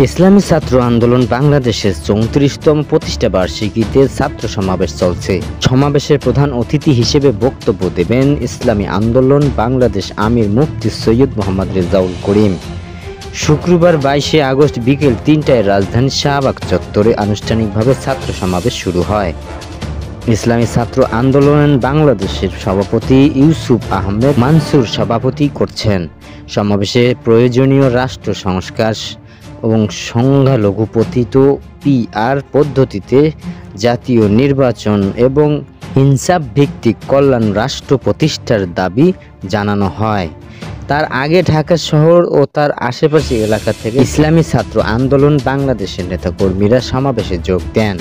ইসলামী ছাত্র আন্দোলন বাংলাদেশের 34তম প্রতিষ্ঠা বার্ষিকীতে ছাত্র সমাবেশ চলছে। সমাবেশের প্রধান অতিথি হিসেবে বক্তব্য দেবেন ইসলামী আন্দোলন বাংলাদেশ আমির মুফতি সৈয়দ মোহাম্মদ রেজাউল করিম। শুক্রবার 22শে আগস্ট বিকেল ৩টায় রাজধানী শাহবাগ চত্বরে আনুষ্ঠানিকভাবে ছাত্র সমাবেশ শুরু হয়। ইসলামী ছাত্র আন্দোলন বাংলাদেশের সভাপতি ইউসুফ আহমেদ মানসুর সভাপতি করছেন। সমাবেশে প্রয়োজনীয় রাষ্ট্র সংস্কার এবং সংখ্যালঘুপতিত পিআর পদ্ধতিতে জাতীয় নির্বাচন এবং ইনসাফ ভিত্তিক কল্যাণ রাষ্ট্র প্রতিষ্ঠার দাবি জানানো হয়। তার আগে ঢাকা শহর ও তার আশেপাশে এলাকা থেকে ইসলামী ছাত্র আন্দোলন বাংলাদেশের নেতাকর্মীরা সমাবেশে যোগ দেন।